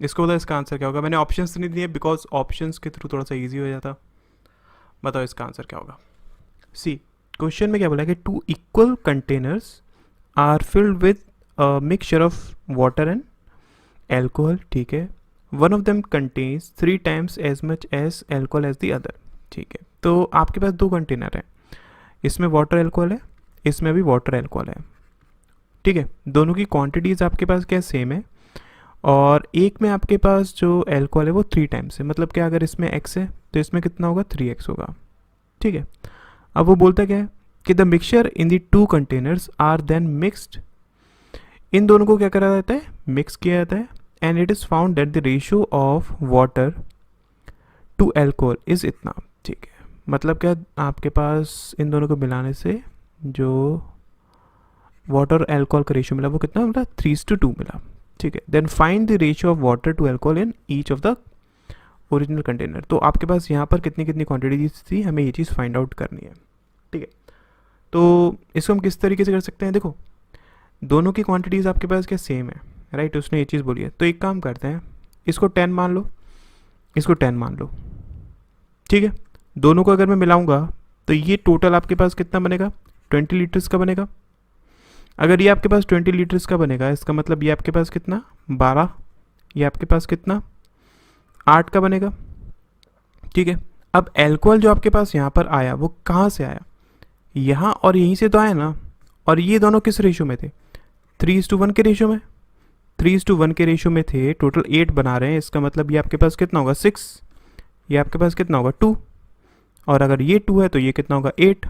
इसको बताओ इसका आंसर क्या होगा। मैंने ऑप्शंस नहीं दिए बिकॉज ऑप्शंस के थ्रू थोड़ा सा ईजी हो जाता। बताओ इसका आंसर क्या होगा। सी, क्वेश्चन में क्या बोला कि two equal containers are filled with mixture of water and alcohol, ठीक है। One of them contains 3 times as much as alcohol as the other, ठीक है। तो आपके पास 2 कंटेनर हैं, इसमें वाटर एल्कोहल है, इसमें भी वाटर एल्कोहल है, ठीक है। दोनों की क्वांटिटीज़ आपके पास क्या सेम है, और एक में आपके पास जो एल्कोहल है वो 3 times है। मतलब क्या, अगर इसमें x है तो इसमें कितना होगा, 3x होगा, ठीक है। अब वो बोलता क्या है कि the mixture in the 2 containers are then mixed, इन दोनों को क्या करा जाता है, मिक्स किया जाता है, and it is found that the ratio of water to alcohol is इतना, ठीक है। मतलब क्या, आपके पास इन दोनों को मिलाने से जो वाटर एल्कोहल का रेशियो मिला वो कितना मिला, 3:2 मिला, ठीक है। Then find the ratio of water to alcohol in each of the original container. तो आपके पास यहाँ पर कितनी कितनी क्वांटिटी थी, हमें ये चीज़ फाइंड आउट करनी है, ठीक है। तो इसको हम किस तरीके से कर सकते हैं, देखो दोनों की क्वांटिटीज़ आपके पास क्या सेम है, राइट। उसने ये चीज़ बोली है, तो एक काम करते हैं, इसको 10 मान लो, इसको 10 मान लो, ठीक है। दोनों को अगर मैं मिलाऊंगा तो ये टोटल आपके पास कितना बनेगा, 20 लीटर्स का बनेगा। अगर ये आपके पास 20 लीटर्स का बनेगा, इसका मतलब ये आपके पास कितना 12, ये आपके पास कितना 8 का बनेगा, ठीक है। अब एल्कोहल जो आपके पास यहाँ पर आया वो कहाँ से आया, यहाँ और यहीं से तो आया ना। और ये दोनों किस रेशियो में थे, 3:1 के रेशियो में, 3:1 के रेशियो में थे, टोटल 8 बना रहे हैं। इसका मतलब ये आपके पास कितना होगा 6, ये आपके पास कितना होगा 2, और अगर ये 2 है तो ये कितना होगा 8,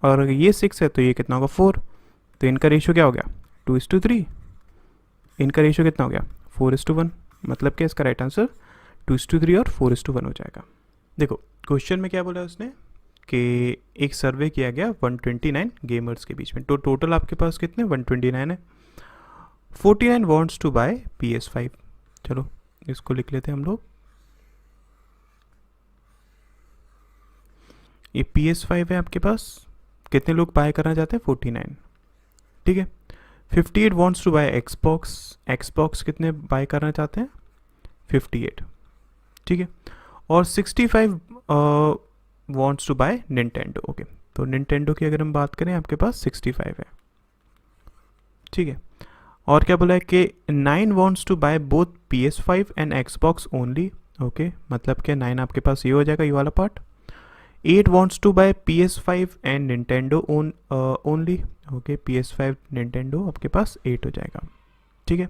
और अगर ये 6 है तो ये कितना होगा 4। तो इनका रेशियो क्या हो गया 2:3, इनका रेशियो कितना हो गया 4:1। मतलब क्या, इसका राइट आंसर 2:3 और 4:1 हो जाएगा। देखो क्वेश्चन में क्या बोला उसने कि एक सर्वे किया गया 129 गेमर्स के बीच में, तो टोटल आपके पास कितने 129 है। 49 वॉन्ट्स टू बाय PS5। चलो इसको लिख लेते हैं हम लोग, ये PS5 है आपके पास, कितने लोग बाय करना चाहते हैं 49, ठीक है। 58 wants to buy Xbox, Xbox कितने बाय करना चाहते हैं 58, ठीक है। और 65 wants to buy Nintendo, okay. तो निंटेंडो की अगर हम बात करें आपके पास 65 है, ठीक है। और क्या बोला है कि 9 wants to buy both PS5 and Xbox only, okay. मतलब क्या 9 आपके पास ये हो जाएगा, ये वाला part. 8 wants to buy PS5 and Nintendo only, okay. PS5 Nintendo आपके पास 8 हो जाएगा, ठीक है।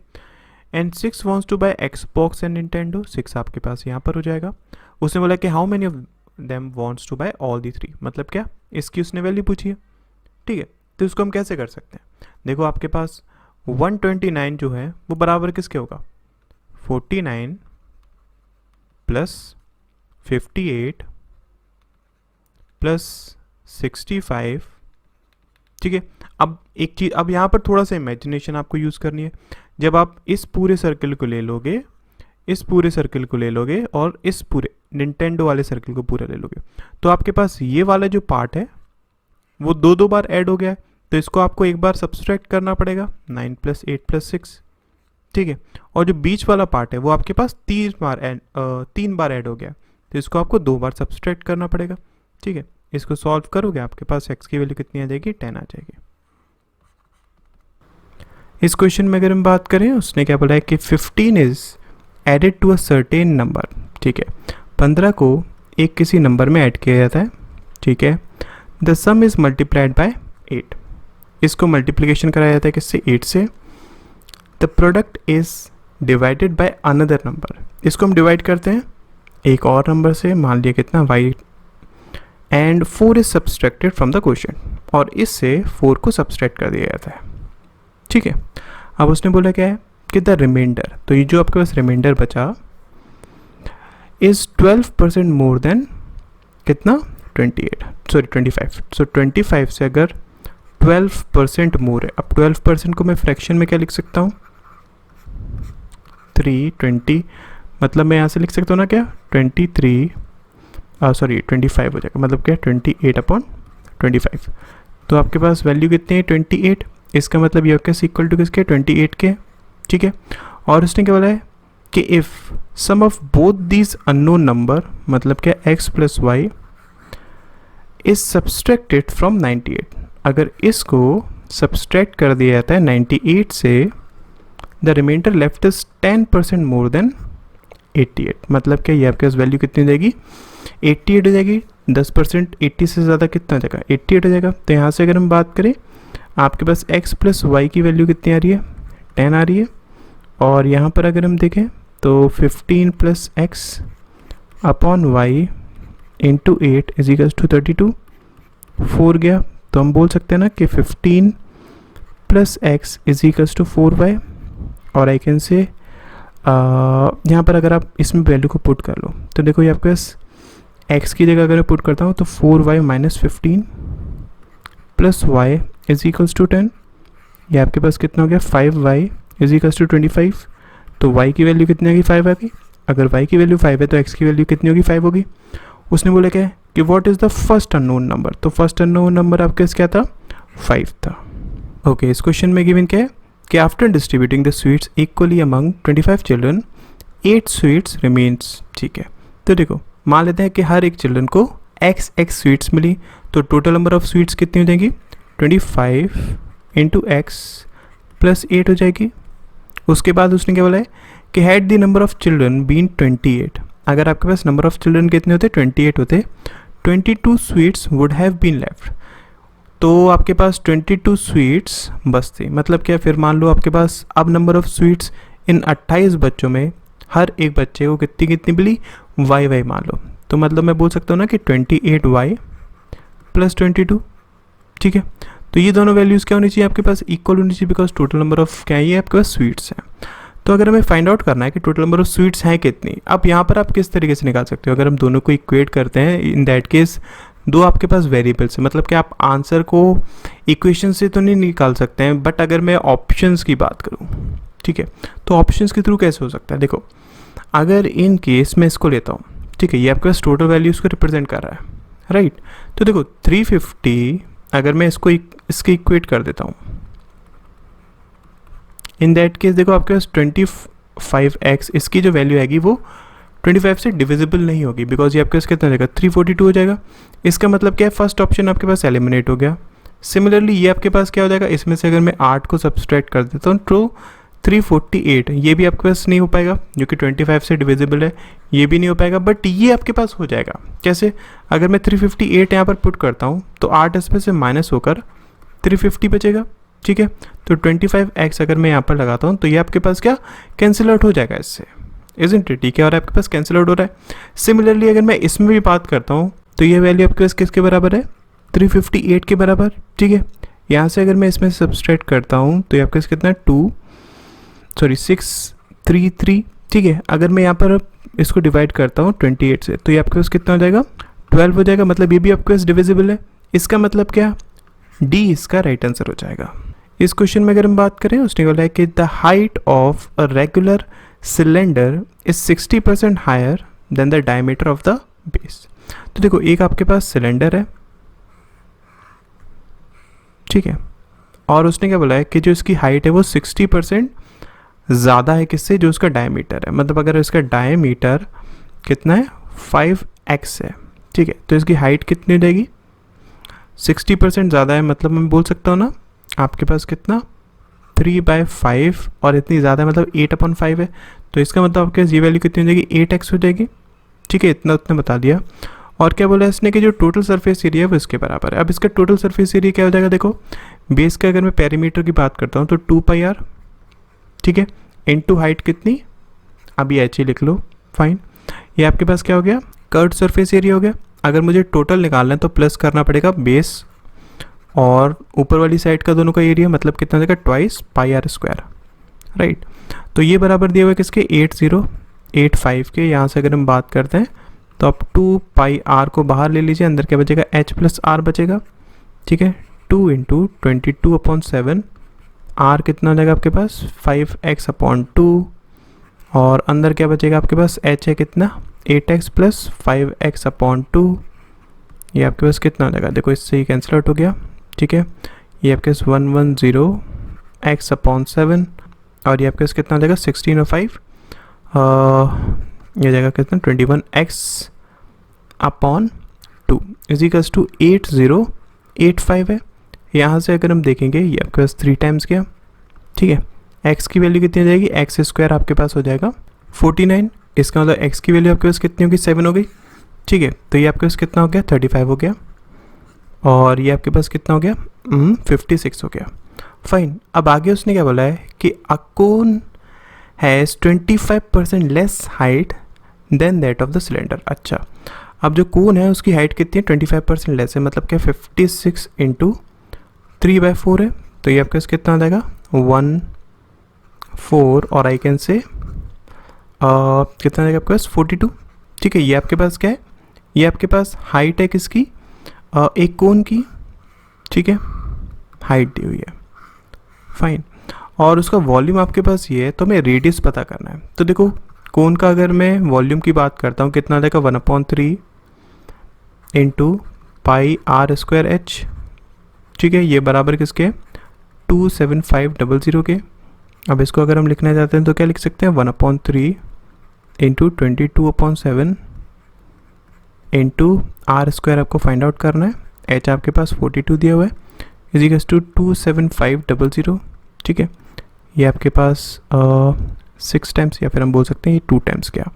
And 6 wants to buy Xbox and Nintendo, 6 आपके पास यहाँ पर हो जाएगा। उसने बोला कि how many of them wants to buy all the 3, मतलब क्या, इसकी उसने वैल्यू पूछी है, ठीक है। तो इसको हम कैसे कर सकते हैं, देखो आपके पास 129 जो है वो बराबर किसके होगा, 49 प्लस 58 प्लस 65, ठीक है। अब एक चीज़, अब यहाँ पर थोड़ा सा इमेजिनेशन आपको यूज़ करनी है। जब आप इस पूरे सर्कल को ले लोगे, इस पूरे सर्कल को ले लोगे, और इस पूरे निंटेंडो वाले सर्कल को पूरा ले लोगे, तो आपके पास ये वाला जो पार्ट है वो दो बार ऐड हो गया है। तो इसको आपको एक बार सब्सट्रैक्ट करना पड़ेगा, 9 + 8 + 6, ठीक है। और जो बीच वाला पार्ट है वो आपके पास 3 बार ऐड हो गया, तो इसको आपको 2 बार सब्सट्रैक्ट करना पड़ेगा, ठीक है। इसको सॉल्व करोगे आपके पास x की वैल्यू कितनी आ जाएगी, 10 आ जाएगी। इस क्वेश्चन में अगर हम बात करें, उसने क्या बोला है कि 15 is added to a certain number, ठीक है। 15 को एक किसी नंबर में ऐड किया जाता है, ठीक है। The some is multiplied by 8, इसको मल्टीप्लिकेशन कराया जाता है किससे, 8 से। The product is divided by another number, इसको हम डिवाइड करते हैं एक और नंबर से, मान लिया कितना y, and 4 is subtracted from the question, और इससे 4 को सब्सट्रैक्ट कर दिया जाता है, ठीक है। अब उसने बोला क्या है कि द रिमाइंडर, तो ये जो आपके पास रिमाइंडर बचा इज 12% मोर देन कितना 25, सो 25 से अगर 12% मोर है, अब 12% को मैं फ्रैक्शन में क्या लिख सकता हूँ 320, मतलब मैं यहाँ से लिख सकता हूँ ना क्या 25 हो जाएगा, मतलब क्या 28/25। तो आपके पास वैल्यू कितनी है 28, इसका मतलब ये किस इक्वल टू किसके 28 के, ठीक है। और उसने क्या बोला है कि if sum of both these unknown number, मतलब क्या x plus Y is subtracted from 98, अगर इसको सब्सट्रैक्ट कर दिया जाता है 98 से, the remainder left is 10% more than 88, मतलब क्या ये आपके पास वैल्यू कितनी हो जाएगी, 88 हो जाएगी। 10% 80 से ज़्यादा कितना हो जाएगा, 88 हो जाएगा। तो यहाँ से अगर हम बात करें, आपके पास x प्लस वाई की वैल्यू कितनी आ रही है, 10 आ रही है। और यहाँ पर अगर हम देखें तो 15 plus X upon Y into 8 is equals to 32, 4 गया। तो हम बोल सकते हैं ना कि 15 plus X is equals to 4y, और आई कैन से यहाँ पर अगर आप इसमें वैल्यू को पुट कर लो तो देखो ये आपके पास x की जगह अगर मैं पुट करता हूँ तो 4y minus 15 plus Y is equals to 10, ये आपके पास कितना हो गया, 5y इज इक्वल्स टू 25। तो y की वैल्यू कितनी आ गई, 5 आ गई। अगर y की वैल्यू 5 है तो x की वैल्यू कितनी होगी, 5 होगी। उसने बोला क्या है कि what is the first unknown number, तो फर्स्ट अननोन नंबर आपके पास क्या था, 5 था। ओके, इस क्वेश्चन में गिवन क्या है कि after distributing the sweets equally among 25 children 8 sweets remains. ठीक है, तो देखो मान लेते हैं कि हर एक चिल्ड्रन को x स्वीट्स मिली, तो टोटल नंबर ऑफ स्वीट्स कितनी हो जाएंगी, 25 इंटू एक्स प्लस 8 हो जाएगी। उसके बाद उसने क्या बोला है कि had the number of children been 28, अगर आपके पास नंबर ऑफ चिल्ड्रन कितने होते, 28 होते, 22 sweets would have been left, तो आपके पास 22 स्वीट्स बचती। मतलब क्या, फिर मान लो आपके पास अब नंबर ऑफ स्वीट्स इन 28 बच्चों में हर एक बच्चे को कितनी कितनी मिली, वाई मान लो। तो मतलब मैं बोल सकता हूँ ना कि 28y प्लस 22। ठीक है, तो ये दोनों वैल्यूज़ क्या होनी चाहिए आपके पास, इक्वल होनी चाहिए, बिकॉज टोटल नंबर ऑफ क्या है, ये आपके पास स्वीट्स हैं। तो अगर हमें फाइंड आउट करना है कि टोटल नंबर ऑफ स्वीट्स हैं कितनी, अब यहाँ पर आप किस तरीके से निकाल सकते हो, अगर हम दोनों को इक्वेट करते हैं, इन दैट केस दो आपके पास वेरिएबल्स है, मतलब कि आप आंसर को इक्वेशन से तो नहीं निकाल सकते हैं, बट अगर मैं ऑप्शंस की बात करूँ, ठीक है, तो ऑप्शंस के थ्रू कैसे हो सकता है। देखो अगर इन केस मैं इसको लेता हूँ, ठीक है, ये आपके पास टोटल वैल्यूज़ को रिप्रेजेंट कर रहा है, राइट। तो देखो 350 अगर मैं इसको इसके इक्वेट कर देता हूँ, इन दैट केस देखो आपके पास 25x इसकी जो वैल्यू आएगी वो 25 से डिविजिबल नहीं होगी, बिकॉज ये आपके पास कितना हो जाएगा, 342 हो जाएगा। इसका मतलब क्या है, फर्स्ट ऑप्शन आपके पास एलिमिनेट हो गया। सिमिलरली ये आपके पास क्या हो जाएगा, इसमें से अगर मैं 8 को सब्सट्रैक्ट कर देता हूँ तो 348 ये भी आपके पास नहीं हो पाएगा, जो कि 25 से डिविजिबल है, ये भी नहीं हो पाएगा। बट ये आपके पास हो जाएगा कैसे, अगर मैं 358 यहाँ पर पुट करता हूँ तो 8 इसमें से माइनस होकर 350 बचेगा। ठीक है, तो 25x अगर मैं यहाँ पर लगाता हूँ तो ये आपके पास क्या कैंसिल आउट हो जाएगा इससे, इज़न्ट इट। ठीक है, और आपके पास कैंसिल आउट हो रहा है। सिमिलरली अगर मैं इसमें भी बात करता हूँ तो ये वैल्यू आपके पास किसके बराबर है, 358 के बराबर। ठीक है, यहाँ से अगर मैं इसमें सब्सट्रैक्ट करता हूँ तो ये आपके पास कितना 633। ठीक है, अगर मैं यहाँ पर इसको डिवाइड करता हूँ 28 से तो ये आपके पास कितना हो जाएगा, 12 हो जाएगा। मतलब ये भी आपके पास डिविजिबल है। इसका मतलब क्या, डी इसका राइट आंसर हो जाएगा। इस क्वेश्चन में अगर हम बात करें, उसने बोला है कि the height of a regular cylinder is 60% higher than the diameter of the base. तो देखो एक आपके पास सिलेंडर है, ठीक है, और उसने क्या बोला है कि जो इसकी हाइट है वो 60% ज़्यादा है किससे, जो उसका डायमीटर है। मतलब अगर इसका डायमीटर कितना है 5x है, ठीक है, तो इसकी हाइट कितनी हो जाएगी, 60% ज़्यादा है। मतलब मैं बोल सकता हूँ ना आपके पास कितना 3/5 और इतनी ज़्यादा मतलब 8/5 है। तो इसका मतलब आपके पास ये वैल्यू कितनी हो जाएगी, 8x हो जाएगी। ठीक है, इतना उसने बता दिया। और क्या बोला इसने कि जो टोटल सरफेस एरिया है वो इसके बराबर है। अब इसका टोटल सरफेस एरिया क्या हो जाएगा, देखो बेस का अगर मैं पेरीमीटर की बात करता हूँ तो 2πr, ठीक है, इनटू हाइट कितनी, अभी एच ही लिख लो, फाइन। ये आपके पास क्या हो गया, कर्व्ड सरफेस एरिया हो गया। अगर मुझे टोटल निकालना है तो प्लस करना पड़ेगा बेस और ऊपर वाली साइड का दोनों का एरिया, मतलब कितना हो जाएगा 2πr², राइट। तो ये बराबर दिए हुए किसके, 8085 के। यहाँ से अगर हम बात करते हैं तो आप 2πr को बाहर ले लीजिए, अंदर क्या बचेगा, h+r बचेगा। ठीक है, 2 × 22/7, r कितना हो जाएगा आपके पास 5x/2, और अंदर क्या बचेगा आपके पास, h है कितना 8x + 5x/2, ये आपके पास कितना हो जाएगा, देखो इससे ही कैंसिल आउट हो गया। ठीक है, ये आपके पास 110x/7, और ये आपके पास कितना हो जाएगा 16 और 5 ये जाएगा कितना 21x upon 2 is equals to 8085 है। यहाँ से अगर हम देखेंगे ये आपके पास 3 टाइम्स गया, ठीक है। x की वैल्यू कितनी हो जाएगी, एक्स स्क्वायर आपके पास हो जाएगा 49, इसका मतलब x की वैल्यू आपके पास कितनी होगी 7 हो गई, ठीक है। तो ये आपके पास कितना हो गया 35 हो गया, और ये आपके पास कितना हो गया 56 हो गया। फाइन, अब आगे उसने क्या बोला है कि a cone has 25% less height than that of the cylinder. अच्छा, अब जो कोन है उसकी हाइट कितनी है 25% लेस है, मतलब क्या 56 इंटू 3/4 है, तो ये आपके पास कितना आ जाएगा 14, और आई कैन से कितना आ जाएगा आपके पास 42, ठीक है। ये आपके पास क्या है, ये आपके पास हाइट है किसकी, एक कोन की, ठीक है, हाइट दी हुई है। फाइन, और उसका वॉल्यूम आपके पास ये है, तो हमें रेडियस पता करना है। तो देखो कोन का अगर मैं वॉल्यूम की बात करता हूँ कितना आ जाएगा 1/3 into pi r square h, ठीक है। ये बराबर किसके 27500 के। अब इसको अगर हम लिखना चाहते हैं तो क्या लिख सकते हैं 1/3 इंटू 22/7 इंटू आर स्क्वायर आपको फाइंड आउट करना है, एच आपके पास 42 दिया हुआ है, इज इक्वल्स टू 27500, ठीक है। ये आपके पास 6 टाइम्स, या फिर हम बोल सकते हैं ये 2 टाइम्स गया,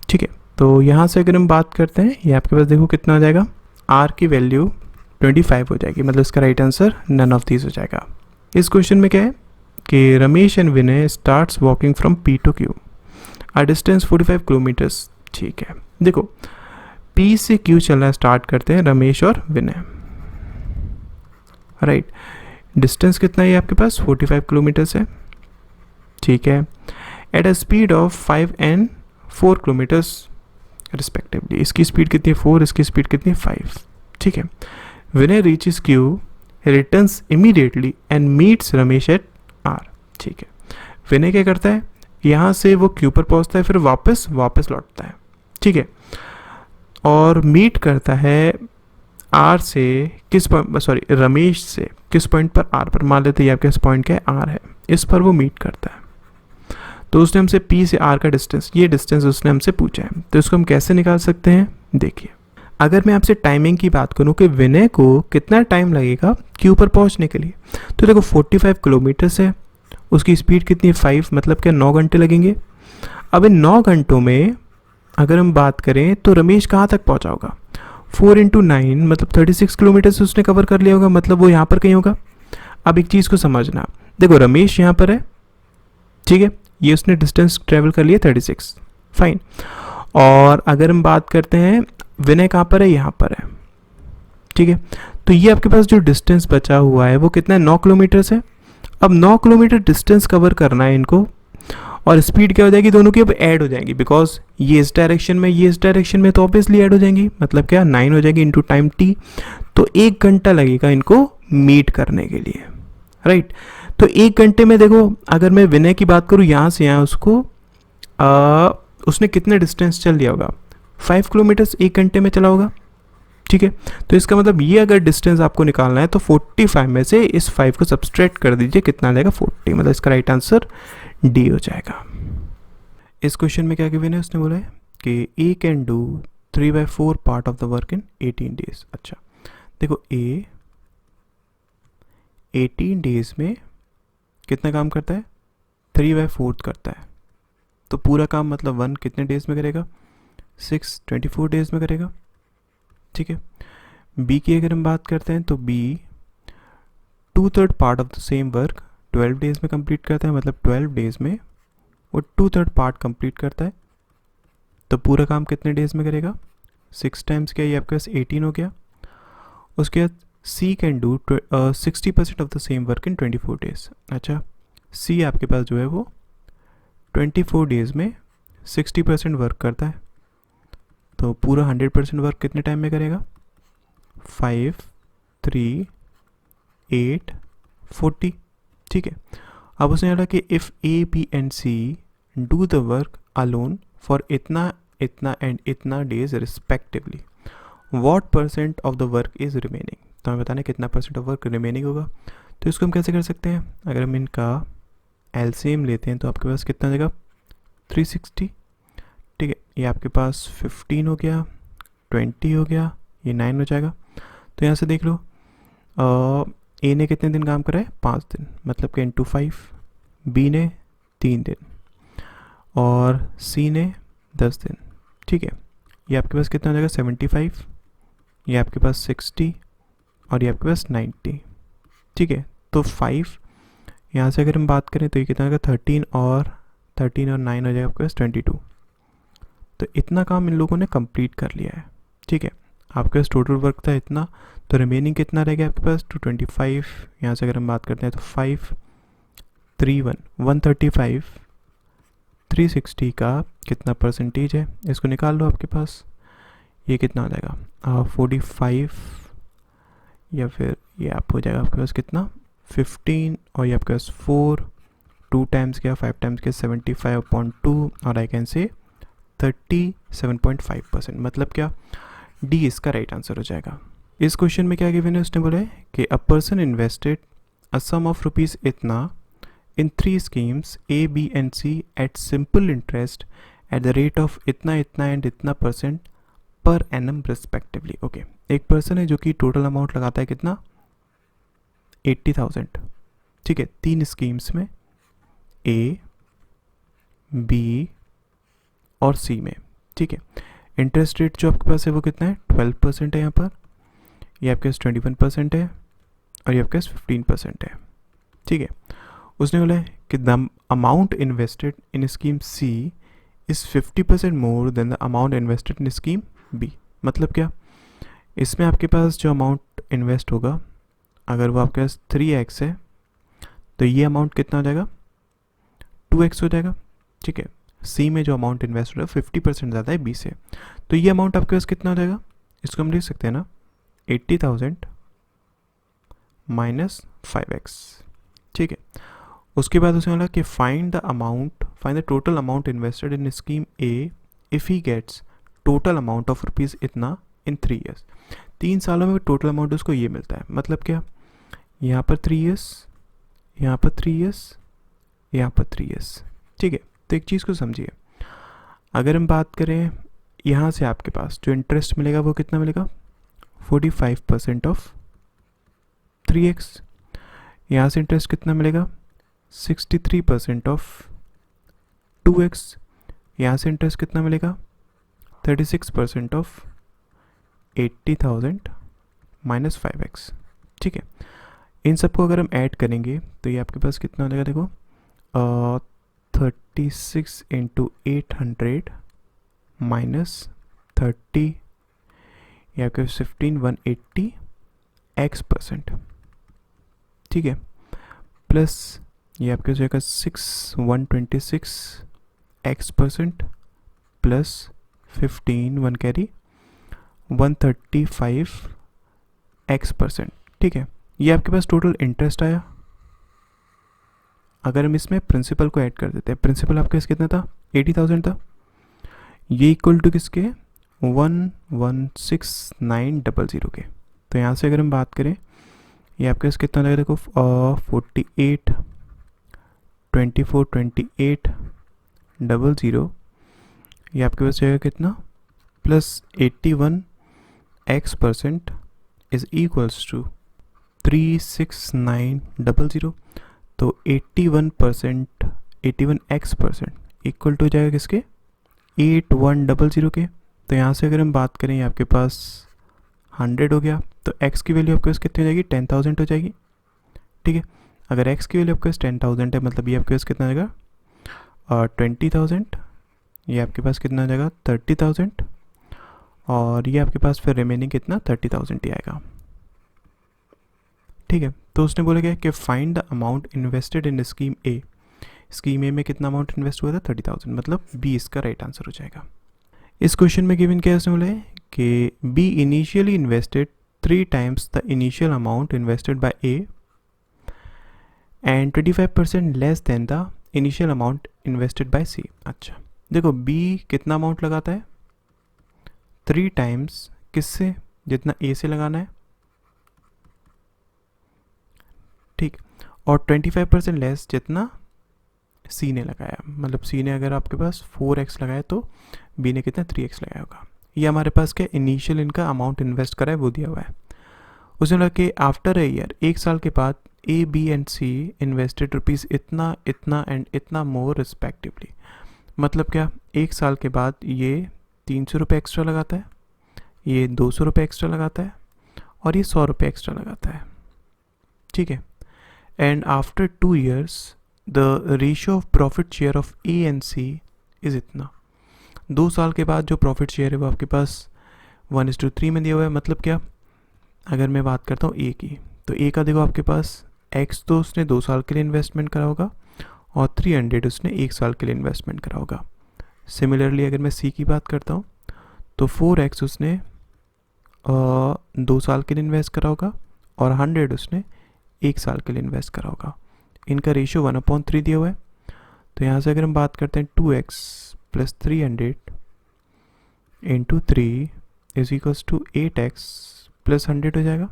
ठीक है। तो यहाँ से अगर हम बात करते हैं ये आपके पास देखो कितना आ जाएगा, आर की वैल्यू 25 हो जाएगी, मतलब इसका right answer none of these हो जाएगा। इस क्वेश्चन में क्या है कि Ramesh and Vinay starts walking from P to Q, a distance 45 kilometres, ठीक है। देखो पी से क्यू चलना स्टार्ट करते हैं रमेश और विनय, राइट। डिस्टेंस कितना है आपके पास 45 किलोमीटर्स है, ठीक है। At a speed of 5 and 4 kilometres respectively, इसकी स्पीड कितनी है 4, इसकी स्पीड कितनी है 5, ठीक है। Vinay reaches Q, returns immediately and meets Ramesh at R, ठीक है। विनय क्या करता है, यहाँ से वो क्यू पर पहुँचता है, फिर वापस लौटता है, ठीक है, और मीट करता है आर से किस पॉइंट, सॉरी रमेश से किस पॉइंट पर, आर पर। मान लेते हैं आपके पास पॉइंट क्या है आर है, इस पर वो मीट करता है। तो उसने हमसे पी से आर का डिस्टेंस, ये डिस्टेंस उसने हमसे पूछा है, तो इसको हम कैसे निकाल सकते हैं। देखिए अगर मैं आपसे टाइमिंग की बात करूं कि विनय को कितना टाइम लगेगा क्यू पर पहुंचने के लिए, तो देखो 45 किलोमीटर्स है, उसकी स्पीड कितनी है 5, मतलब क्या 9 घंटे लगेंगे। अब इन 9 घंटों में अगर हम बात करें तो रमेश कहाँ तक पहुँचा होगा, 4 इंटू 9 मतलब 36 किलोमीटर से उसने कवर कर लिया होगा, मतलब वो यहाँ पर कहीं होगा। अब एक चीज़ को समझना, देखो रमेश यहाँ पर है, ठीक है, ये उसने डिस्टेंस ट्रेवल कर लिया 36, फाइन। और अगर हम बात करते हैं विनय कहाँ पर है, यहाँ पर है, ठीक है। तो ये आपके पास जो डिस्टेंस बचा हुआ है वो कितना है 9 किलोमीटर है। अब 9 किलोमीटर डिस्टेंस कवर करना है इनको, और स्पीड क्या हो जाएगी दोनों की अब ऐड हो जाएंगी, बिकॉज ये इस डायरेक्शन में ये इस डायरेक्शन में, तो ऑब्वियसली ऐड हो जाएंगी, मतलब क्या 9 हो जाएगी इंटू टाइम टी, तो 1 घंटा लगेगा इनको मीट करने के लिए, राइट। तो 1 घंटे में देखो अगर मैं विनय की बात करूँ यहाँ से यहाँ उसको उसने कितने डिस्टेंस चल लिया होगा 5 किलोमीटर्स 1 घंटे में चला होगा, ठीक है। तो इसका मतलब ये अगर डिस्टेंस आपको निकालना है तो 45 में से इस 5 को सब्सट्रैक्ट कर दीजिए, कितना आ जाएगा 40, मतलब इसका राइट आंसर डी हो जाएगा। इस क्वेश्चन में क्या गिवन है, उसने बोला है कि A can do 3/4 part of the work in 18 days. अच्छा देखो ए 18 डेज में कितना काम करता है 3/4 करता है, तो पूरा काम मतलब 1 कितने डेज में करेगा 6 24 डेज में करेगा, ठीक है। बी की अगर हम बात करते हैं तो B 2/3 part of the same work 12 days में कंप्लीट करता है, मतलब 12 डेज में वो 2/3 पार्ट कंप्लीट करता है, तो पूरा काम कितने डेज में करेगा 6 टाइम्स क्या, ये आपके पास 18 हो गया। उसके बाद C can do 60% of the same work in 24 days. अच्छा सी आपके पास जो है वो 24 डेज में 60% वर्क करता है, तो पूरा 100% वर्क कितने टाइम में करेगा 5 3 8 40, ठीक है। अब उसने बोला कि if A B and C do the work alone for इतना इतना एंड इतना days respectively, what percent of the work is remaining, तो हमें बताना कितना परसेंट ऑफ वर्क रिमेनिंग होगा। तो इसको हम कैसे कर सकते हैं, अगर हम इनका एलसीएम लेते हैं तो आपके पास कितना देगा 360, ठीक है। ये आपके पास 15 हो गया, 20 हो गया, ये 9 हो जाएगा। तो यहाँ से देख लो, ए ने कितने दिन काम करा है, 5 दिन, मतलब कि इंटू 5, बी ने 3 दिन और सी ने 10 दिन, ठीक है। ये आपके पास कितना हो जाएगा, 75, ये आपके पास 60 और ये आपके पास 90, ठीक है। तो 5 यहाँ से अगर हम बात करें तो ये कितना होगा, 13 और 9 हो जाएगा आपके पास 22। तो इतना काम इन लोगों ने कंप्लीट कर लिया है, ठीक है। आपके पास टोटल वर्क था इतना, तो रिमेनिंग कितना रह गया आपके पास, 225। यहाँ से अगर हम बात करते हैं तो 5 3 1 135, 360 का कितना परसेंटेज है, इसको निकाल लो आपके पास। ये कितना हो जाएगा, 45, या फिर ये आप हो जाएगा आपके पास कितना, 15, और ये आपके पास 4, 2 टाइम्स क्या, 5 टाइम्स क्या, 75/2, और आई कैन से 37.5%, मतलब क्या, डी इसका राइट आंसर हो जाएगा। इस क्वेश्चन में क्या गिवन है, उसने बोला है कि a person invested a sum of rupees इतना in 3 schemes A B and C at simple interest at the rate of इतना इतना एंड इतना % पर एनम रिस्पेक्टिवली। ओके, एक पर्सन है जो कि टोटल अमाउंट लगाता है कितना, 80,000, ठीक है, 3 स्कीम्स में, ए बी और सी में, ठीक है। इंटरेस्ट रेट जो आपके पास है वो कितना है, 12% है यहाँ पर, ये आपके पास 21% है और ये आपके पास 15% है, ठीक है। उसने बोला है कि the amount invested in scheme C is 50% more than the amount invested in scheme B. मतलब क्या, इसमें आपके पास जो अमाउंट इन्वेस्ट होगा, अगर वो आपके पास 3x है तो ये अमाउंट कितना हो जाएगा, 2x हो जाएगा, ठीक है। सी में जो अमाउंट इन्वेस्ट हो रहा है 50% ज़्यादा है बी से, तो ये अमाउंट आपके पास कितना हो जाएगा, इसको हम लिख सकते हैं ना, 80,000 माइनस 5x, ठीक है। उसके बाद उसने बोला कि find the total amount invested in scheme A if he gets total amount of rupees इतना इन 3 ईयर्स। 3 सालों में टोटल अमाउंट उसको ये मिलता है, मतलब क्या, यहाँ पर 3 ईयर्स, यहाँ पर 3 ईयर्स, यहाँ पर 3 ईयर्स, ठीक है। तो एक चीज़ को समझिए, अगर हम बात करें यहाँ से आपके पास जो इंटरेस्ट मिलेगा वो कितना मिलेगा, 45% ऑफ 3x। यहाँ से इंटरेस्ट कितना मिलेगा, 63% ऑफ 2x। यहाँ से इंटरेस्ट कितना मिलेगा, 36% ऑफ 80,000 माइनस 5x, ठीक है। इन सबको अगर हम ऐड करेंगे तो ये आपके पास कितना हो जाएगा, देखो 36 इंटू 800 माइनस 30, ये आपके 15180 x%, ठीक है, प्लस ये आपके हो जाएगा 126 x% प्लस 15 1 कैरी 135 x%, ठीक है। ये आपके पास टोटल इंटरेस्ट आया। अगर हम इसमें प्रिंसिपल को ऐड कर देते हैं, प्रिंसिपल आपके पास कितना था, 80,000 था, ये इक्वल टू किसके, 116,900 के। तो यहाँ से अगर हम बात करें, ये आपके पास कितना लगेगा, देखो 48 24 28 00, ये आपके पास जाएगा कितना, plus 81 x% is equals to 36900। तो 81% 81 x% इक्वल टू जाएगा किसके, 8100 के। तो यहाँ से अगर हम बात करें, आपके पास 100 हो गया, तो x की वैल्यू आपके पास कितनी हो जाएगी, 10,000 हो जाएगी, ठीक है। अगर x की वैल्यू आपके पास 10,000 है, मतलब ये आपके पास कितना जाएगा, 20,000, ये आपके पास कितना हो जाएगा, 30,000, और ये आपके पास फिर रिमेनिंग कितना, 30,000 ही आएगा, ठीक है। तो उसने बोला गया कि find the amount invested in scheme A. Scheme A में कितना अमाउंट इन्वेस्ट हुआ था, 30,000, मतलब बी इसका राइट आंसर हो जाएगा। इस क्वेश्चन में गिवन क्या उसने बोला है कि B initially invested 3 times the initial amount invested by A and 25% less than the initial amount invested by C. अच्छा, देखो बी कितना अमाउंट लगाता है, 3 टाइम्स किससे, जितना ए से लगाना है, ठीक, और 25% लेस जितना सी ने लगाया, मतलब सी ने अगर आपके पास 4x लगाया तो बी ने कितना 3x लगाया होगा। ये हमारे पास क्या इनिशियल इनका अमाउंट इन्वेस्ट करा है वो दिया हुआ है। उसने लगा कि आफ्टर ए ईयर, एक साल के बाद A B and C invested rupees इतना इतना एंड इतना मोर रिस्पेक्टिवली। मतलब क्या, एक साल के बाद ये 300 रुपये एक्स्ट्रा लगाता है, ये 200 रुपये एक्स्ट्रा लगाता है और ये 100 रुपये एक्स्ट्रा लगाता है, ठीक है। And after 2 years the ratio of profit share of A and C is इतना। 2 साल के बाद जो प्रॉफिट शेयर है वो आपके पास 1:3 में दिया हुआ है। मतलब क्या, अगर मैं बात करता हूँ ए की, तो ए का देखो आपके पास एक्स तो उसने 2 साल के लिए इन्वेस्टमेंट करा होगा और 300 उसने 1 साल के लिए इन्वेस्टमेंट करा होगा। सिमिलरली अगर मैं सी की बात करता हूँ तो 4x उसने 2 साल के लिए इन्वेस्ट करा होगा और 100 उसने 1 साल के लिए इन्वेस्ट करा होगा। इनका रेशियो 1/3 दिया हुआ है। तो यहाँ से अगर हम बात करते हैं 2x + 300 × 3 = 8x + 100 हो जाएगा।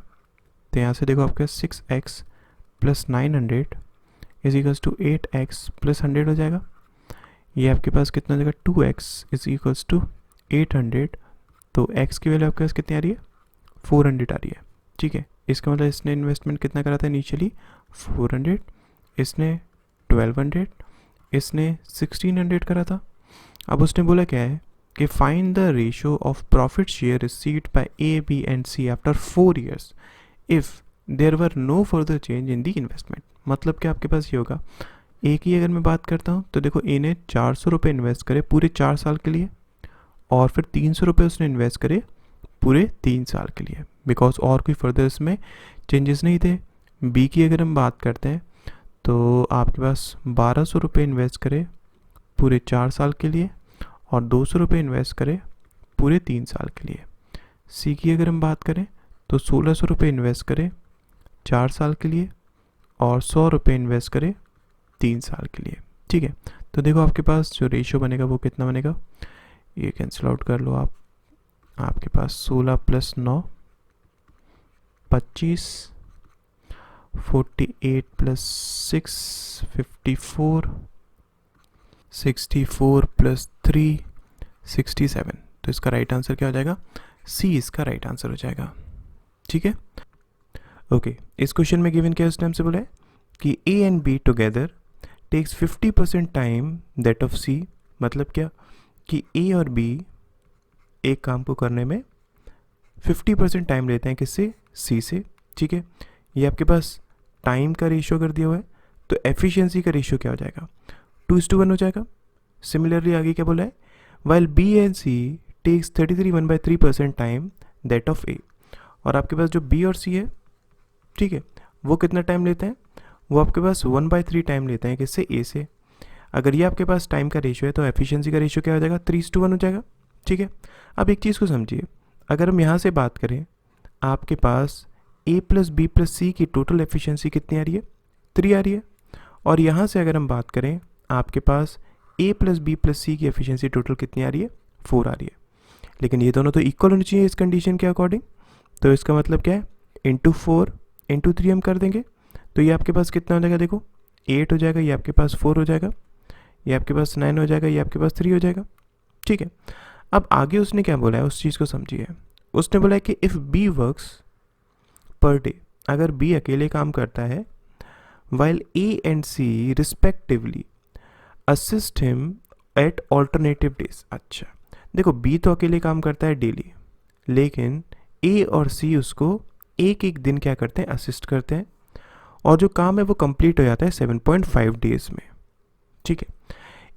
तो यहाँ से देखो आपके 6x + 900 = 8x + 100 हो जाएगा। ये आपके पास कितना हो जाएगा, 2x = 800। तो x की वैल्यू आपके पास कितनी आ रही है, 400 आ रही है, ठीक है। इसका मतलब इसने इन्वेस्टमेंट कितना करा था इनिशियली, 400, इसने 1200, इसने 1600 करा था। अब उसने बोला क्या है कि find the ratio of profit share received by A B and C after 4 years if there were no further change in the investment. मतलब कि आपके पास ये होगा, ए की अगर मैं बात करता हूँ तो देखो ए ने 400 रुपये इन्वेस्ट करे पूरे 4 साल के लिए और फिर 300 रुपये उसने इन्वेस्ट करे पूरे 3 साल के लिए, बिकॉज और कोई फर्दर इसमें चेंजेस नहीं थे। बी की अगर हम बात करते हैं तो आपके पास 1200 रुपये इन्वेस्ट करे पूरे 4 साल के लिए और 200 रुपये इन्वेस्ट करे पूरे 3 साल के लिए। सी की अगर हम बात करें तो 1600 रुपये इन्वेस्ट करे 4 साल के लिए और 100 रुपये इन्वेस्ट करे 3 साल के लिए, ठीक है। तो देखो आपके पास जो रेशियो बनेगा वो कितना बनेगा, ये कैंसिल आउट कर लो आप, आपके पास 16 + 9 25, 48 + 6 54, 64 + 3 67। तो इसका राइट आंसर क्या हो जाएगा, सी इसका राइट आंसर हो जाएगा, ठीक है। ओके, इस क्वेश्चन में गिवन क्या उसने हमसे बोला है कि A and B together takes 50% time that of C. मतलब क्या कि ए और बी एक काम को करने में 50% टाइम लेते हैं किससे, सी से, ठीक है। ये आपके पास टाइम का रेशियो कर दिया हुआ है, तो एफिशिएंसी का रेशियो क्या हो जाएगा, 2:1 हो जाएगा। सिमिलरली आगे क्या बोला है, while B and C takes 33 1/3% time that of A. और आपके पास जो बी और सी है, ठीक है, वो कितना टाइम लेते हैं, वो आपके पास 1/3 टाइम लेते हैं किससे, ए से। अगर ये आपके पास टाइम का रेशियो है तो एफिशिएंसी का रेशियो क्या हो जाएगा, 3:1 हो जाएगा, ठीक है। अब एक चीज़ को समझिए, अगर हम यहाँ से बात करें, आपके पास a + b + c की टोटल एफिशिएंसी कितनी आ रही है, 3 आ रही है। और यहाँ से अगर हम बात करें, आपके पास a + b + c की एफिशिएंसी टोटल कितनी आ रही है, 4 आ रही है। लेकिन ये दोनों तो इक्वल होनी चाहिए इस कंडीशन के अकॉर्डिंग। तो इसका मतलब क्या है, ×4 × 3 हम कर देंगे, तो ये आपके पास कितना हो जाएगा, देखो 8 हो जाएगा, ये आपके पास 4 हो जाएगा, ये आपके पास 9 हो जाएगा, ये आपके पास 3 हो जाएगा, ठीक है। अब आगे उसने क्या बोला है उस चीज़ को समझिए। उसने बोला है कि if B works per day, अगर बी अकेले काम करता है, while A and C respectively assist him at alternative days. अच्छा देखो, बी तो अकेले काम करता है डेली, लेकिन ए और सी उसको एक एक दिन क्या करते हैं, असिस्ट करते हैं, और जो काम है वो कंप्लीट हो जाता है 7.5 डेज में, ठीक है।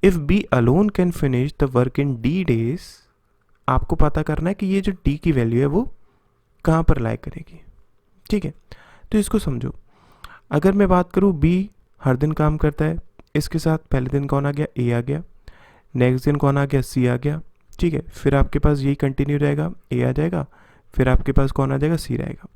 If B alone can finish the work in D days, आपको पता करना है कि ये जो डी की वैल्यू है वो कहाँ पर लाई करेगी, ठीक है। तो इसको समझो, अगर मैं बात करूँ बी हर दिन काम करता है, इसके साथ पहले दिन कौन आ गया, ए आ गया, नेक्स्ट दिन कौन आ गया, सी आ गया, ठीक है। फिर आपके पास यही कंटिन्यू रहेगा, ए आ जाएगा, फिर आपके पास कौन आ जाएगा, सी रहेगा,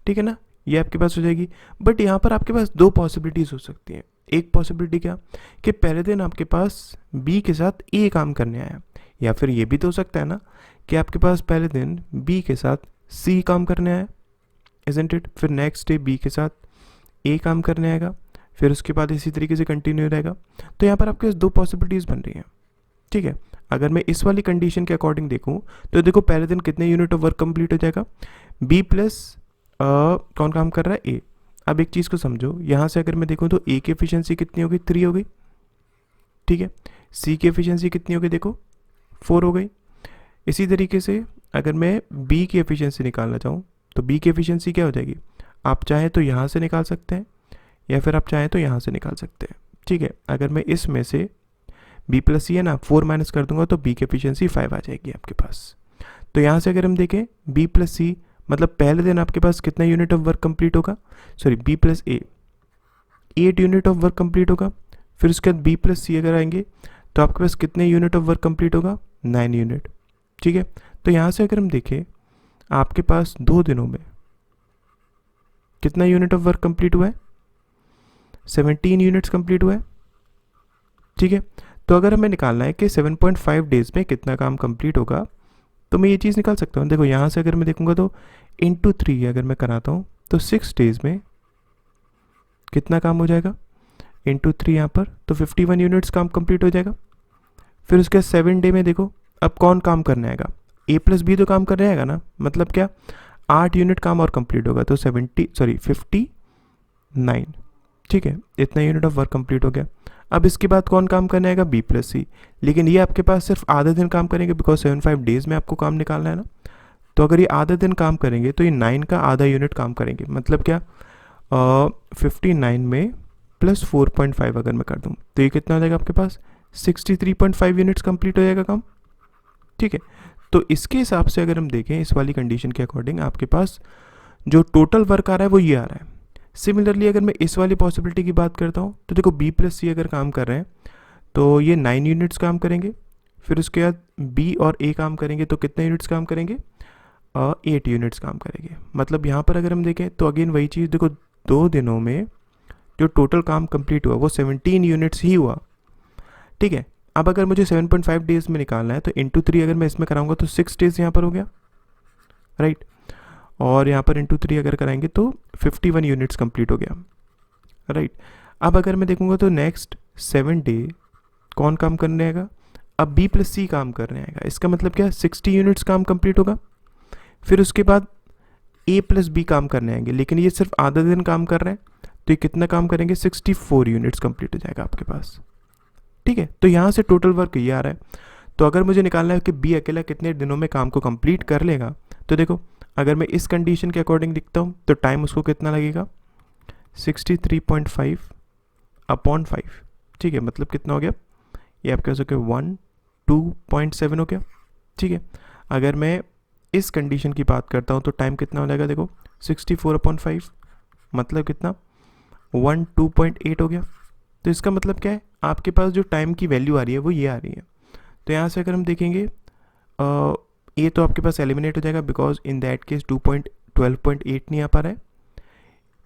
ठीक है ना। ये आपके पास हो जाएगी। बट यहाँ पर आपके पास 2 पॉसिबिलिटीज़ हो सकती हैं। एक पॉसिबिलिटी क्या, कि पहले दिन आपके पास बी के साथ ए काम करने आया, या फिर ये भी तो हो सकता है ना कि आपके पास पहले दिन बी के साथ सी काम करने आया, इजंट इट। फिर नेक्स्ट डे बी के साथ ए काम करने आएगा, फिर उसके बाद इसी तरीके से कंटिन्यू रहेगा। तो यहाँ पर आपके पास दो पॉसिबिलिटीज़ बन रही हैं, ठीक है। अगर मैं इस वाली कंडीशन के अकॉर्डिंग देखूँ तो देखो पहले दिन कितने यूनिट ऑफ वर्क कंप्लीट हो जाएगा, बी प्लस कौन काम कर रहा है, ए। अब एक चीज़ को समझो, यहाँ से अगर मैं देखूँ तो ए की एफिशिएंसी कितनी होगी, 3 हो गई, ठीक है। सी की एफिशिएंसी कितनी होगी, देखो 4 हो गई। इसी तरीके से अगर मैं बी की एफिशिएंसी निकालना चाहूँ तो बी की एफिशिएंसी क्या हो जाएगी, आप चाहें तो यहाँ से निकाल सकते हैं या फिर आप चाहें तो यहाँ से निकाल सकते हैं, ठीक है। अगर मैं इसमें से बी प्लस सी है ना 4 माइनस कर दूंगा तो बी की एफिशिएंसी 5 आ जाएगी आपके पास। तो यहाँ से अगर हम देखें बी प्लस सी मतलब पहले दिन आपके पास कितना यूनिट ऑफ वर्क कंप्लीट होगा, sorry B plus A 8 unit of work complete होगा। फिर उसके बाद बी प्लस सी अगर आएंगे तो आपके पास कितने यूनिट ऑफ वर्क कंप्लीट होगा, 9 यूनिट, ठीक है। तो यहाँ से अगर हम देखें आपके पास 2 दिनों में कितना यूनिट ऑफ वर्क कंप्लीट हुआ है, 17 यूनिट्स कंप्लीट हुआ है, ठीक है। तो अगर हमें निकालना है कि 7.5 डेज में कितना काम कंप्लीट होगा तो मैं ये चीज़ निकाल सकता हूँ। देखो यहाँ से अगर मैं देखूँगा तो इंटू 3 अगर मैं कराता हूँ तो 6 डेज में कितना काम हो जाएगा, इंटू 3 यहाँ पर तो 51 यूनिट्स काम कंप्लीट हो जाएगा। फिर उसके बाद 7 डे में देखो अब कौन काम करने आएगा, ए प्लस बी तो काम करने आएगा ना, मतलब क्या 8 यूनिट काम और कंप्लीट होगा तो 59, ठीक है। इतना यूनिट ऑफ वर्क कंप्लीट हो गया। अब इसके बाद कौन काम करने आएगा, बी प्लस सी, लेकिन ये आपके पास सिर्फ आधा दिन काम करेंगे बिकॉज 75 डेज में आपको काम निकालना है ना। तो अगर ये आधा दिन काम करेंगे तो ये 9 का आधा यूनिट काम करेंगे, मतलब क्या 59 में प्लस 4.5 अगर मैं कर दूँ तो ये कितना हो जाएगा आपके पास 63.5 यूनिट्स कंप्लीट हो जाएगा काम, ठीक है। तो इसके हिसाब से अगर हम देखें इस वाली कंडीशन के अकॉर्डिंग आपके पास जो टोटल वर्क आ रहा है वो ये आ रहा है। सिमिलरली अगर मैं इस वाली पॉसिबिलिटी की बात करता हूँ तो देखो बी प्लस सी अगर काम कर रहे हैं तो ये 9 यूनिट्स काम करेंगे। फिर उसके बाद बी और ए काम करेंगे तो कितने यूनिट्स काम करेंगे, 8 यूनिट्स काम करेंगे। मतलब यहाँ पर अगर हम देखें तो अगेन वही चीज़, देखो 2 दिनों में जो टोटल काम कंप्लीट हुआ वो 17 यूनिट्स ही हुआ, ठीक है। अब अगर मुझे 7.5 डेज में निकालना है तो इंटू 3 अगर मैं इसमें कराऊंगा तो 6 डेज यहाँ पर हो गया, राइट। और यहाँ पर इंटू 3 अगर कराएंगे तो 51 यूनिट्स कंप्लीट हो गया, राइट। अब अगर मैं देखूंगा तो नेक्स्ट 7 डे कौन काम करने आएगा, अब बी प्लस सी काम करने आएगा। इसका मतलब क्या 60 यूनिट्स काम कंप्लीट होगा। फिर उसके बाद ए प्लस बी काम करने आएंगे, लेकिन ये सिर्फ आधा दिन काम कर रहे हैं तो ये कितना काम करेंगे, 64 यूनिट्स कंप्लीट हो जाएगा आपके पास, ठीक है। तो यहाँ से टोटल वर्क ये आ रहा है। तो अगर मुझे निकालना है कि बी अकेला कितने दिनों में काम को कंप्लीट कर लेगा तो देखो अगर मैं इस कंडीशन के अकॉर्डिंग लिखता हूँ तो टाइम उसको कितना लगेगा, 63.5 अपॉन 5, ठीक है। मतलब कितना हो गया, ये आप कह सकते हो 102.7 हो गया, ठीक है। अगर मैं इस कंडीशन की बात करता हूँ तो टाइम कितना हो जाएगा, देखो 64/5 मतलब कितना 102.8 हो गया। तो इसका मतलब क्या है, आपके पास जो टाइम की वैल्यू आ रही है वो ये आ रही है। तो यहाँ से अगर हम देखेंगे ये तो आपके पास एलिमिनेट हो जाएगा बिकॉज इन दैट केस 12.8 नहीं आ पा रहा है।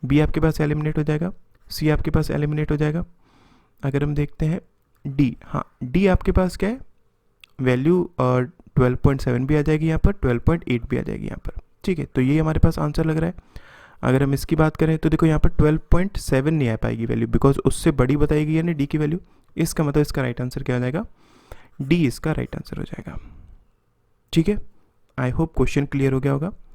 बी आपके पास एलिमिनेट हो जाएगा, सी आपके पास एलिमिनेट हो जाएगा। अगर हम देखते हैं डी, हाँ डी आपके पास क्या है वैल्यू 12.7 भी आ जाएगी यहाँ पर, 12.8 भी आ जाएगी यहाँ पर, ठीक है। तो ये हमारे पास आंसर लग रहा है। अगर हम इसकी बात करें तो देखो यहाँ पर 12.7 नहीं आ पाएगी वैल्यू बिकॉज उससे बड़ी बताएगी यानी डी की वैल्यू। इसका मतलब इसका राइट आंसर क्या हो जाएगा, डी इसका राइट आंसर हो जाएगा, ठीक है। आई होप क्वेश्चन क्लियर हो गया होगा।